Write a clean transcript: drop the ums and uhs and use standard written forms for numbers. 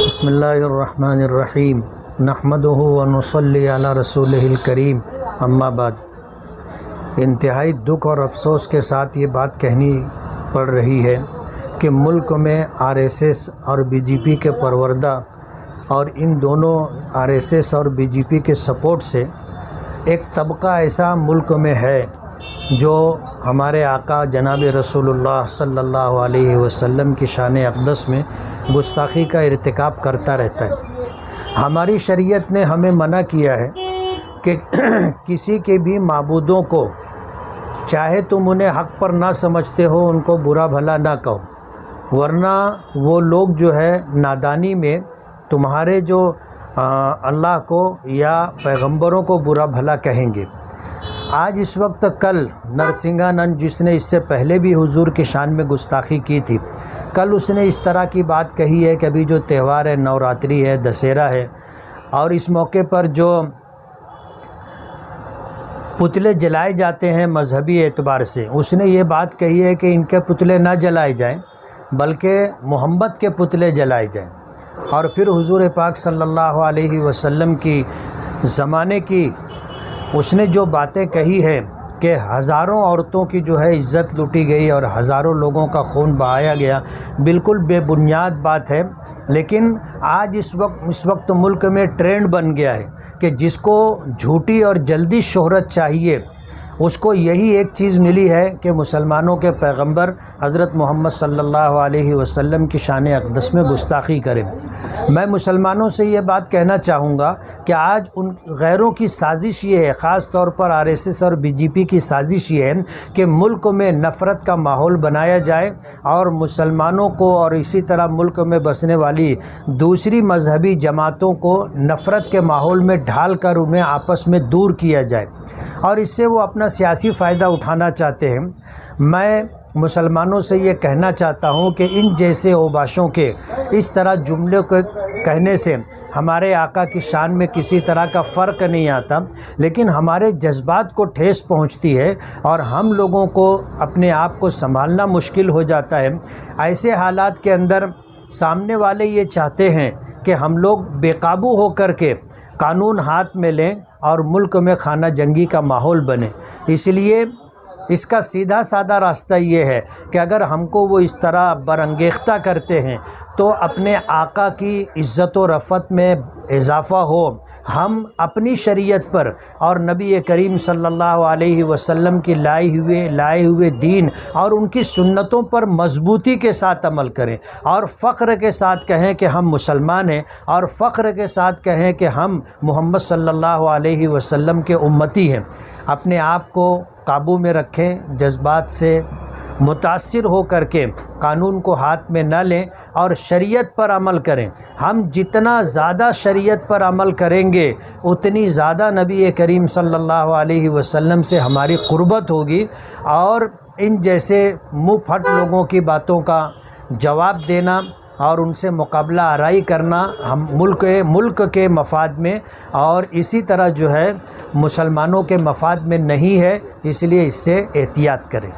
بسم اللہ الرحمن الرحیم نحمدہ ونصلی علی رسولہ الکریم اما بعد۔ انتہائی دکھ اور افسوس کے ساتھ یہ بات کہنی پڑ رہی ہے کہ ملک میں RSS اور BJP کے پروردہ اور ان دونوں RSS اور BJP کے سپورٹ سے ایک طبقہ ایسا ملک میں ہے جو ہمارے آقا جناب رسول اللہ صلی اللہ علیہ وسلم کی شان اقدس میں گستاخی کا ارتکاب کرتا رہتا ہے۔ ہماری شریعت نے ہمیں منع کیا ہے کہ کسی کے بھی معبودوں کو چاہے تم انہیں حق پر نہ سمجھتے ہو ان کو برا بھلا نہ کہو، ورنہ وہ لوگ جو ہے نادانی میں تمہارے جو اللہ کو یا پیغمبروں کو برا بھلا کہیں گے۔ آج اس وقت کل نرسنگھانند جس نے اس سے پہلے بھی حضور کی شان میں گستاخی کی تھی، کل اس نے اس طرح کی بات کہی ہے کہ ابھی جو تہوار ہے، نوراتری ہے، دسہرہ ہے، اور اس موقع پر جو پتلے جلائے جاتے ہیں مذہبی اعتبار سے، اس نے یہ بات کہی ہے کہ ان کے پتلے نہ جلائے جائیں بلکہ محمد کے پتلے جلائے جائیں۔ اور پھر حضور پاک صلی اللہ علیہ وسلم کی زمانے کی اس نے جو باتیں کہی ہے کہ ہزاروں عورتوں کی جو ہے عزت لوٹی گئی اور ہزاروں لوگوں کا خون بہایا گیا، بالکل بے بنیاد بات ہے۔ لیکن آج اس وقت ملک میں ٹرینڈ بن گیا ہے کہ جس کو جھوٹی اور جلدی شہرت چاہیے اس کو یہی ایک چیز ملی ہے کہ مسلمانوں کے پیغمبر حضرت محمد صلی اللہ علیہ وسلم کی شان اقدس میں گستاخی کریں۔ میں مسلمانوں سے یہ بات کہنا چاہوں گا کہ آج ان غیروں کی سازش یہ ہے، خاص طور پر RSS اور BJP کی سازش یہ ہے کہ ملک میں نفرت کا ماحول بنایا جائے اور مسلمانوں کو اور اسی طرح ملک میں بسنے والی دوسری مذہبی جماعتوں کو نفرت کے ماحول میں ڈھال کر انہیں آپس میں دور کیا جائے، اور اس سے وہ اپنا سیاسی فائدہ اٹھانا چاہتے ہیں۔ میں مسلمانوں سے یہ کہنا چاہتا ہوں کہ ان جیسے اوباشوں کے اس طرح جملے کو کہنے سے ہمارے آقا کی شان میں کسی طرح کا فرق نہیں آتا، لیکن ہمارے جذبات کو ٹھیس پہنچتی ہے اور ہم لوگوں کو اپنے آپ کو سنبھالنا مشکل ہو جاتا ہے۔ ایسے حالات کے اندر سامنے والے یہ چاہتے ہیں کہ ہم لوگ بے قابو ہو کر کے قانون ہاتھ میں لیں اور ملک میں خانہ جنگی کا ماحول بنے۔ اس لیے اس کا سیدھا سادہ راستہ یہ ہے کہ اگر ہم کو وہ اس طرح برانگیختہ کرتے ہیں تو اپنے آقا کی عزت و رفعت میں اضافہ ہو، ہم اپنی شریعت پر اور نبی کریم صلی اللہ علیہ وسلم کی لائے ہوئے دین اور ان کی سنتوں پر مضبوطی کے ساتھ عمل کریں اور فخر کے ساتھ کہیں کہ ہم مسلمان ہیں، اور فخر کے ساتھ کہیں کہ ہم محمد صلی اللہ علیہ وسلم کے امتی ہیں۔ اپنے آپ کو قابو میں رکھیں، جذبات سے متاثر ہو کر کے قانون کو ہاتھ میں نہ لیں اور شریعت پر عمل کریں۔ ہم جتنا زیادہ شریعت پر عمل کریں گے اتنی زیادہ نبی کریم صلی اللہ علیہ وسلم سے ہماری قربت ہوگی، اور ان جیسے منہ پھٹ لوگوں کی باتوں کا جواب دینا اور ان سے مقابلہ آرائی کرنا ہم ملک کے مفاد میں اور اسی طرح جو ہے مسلمانوں کے مفاد میں نہیں ہے، اس لیے اس سے احتیاط کریں۔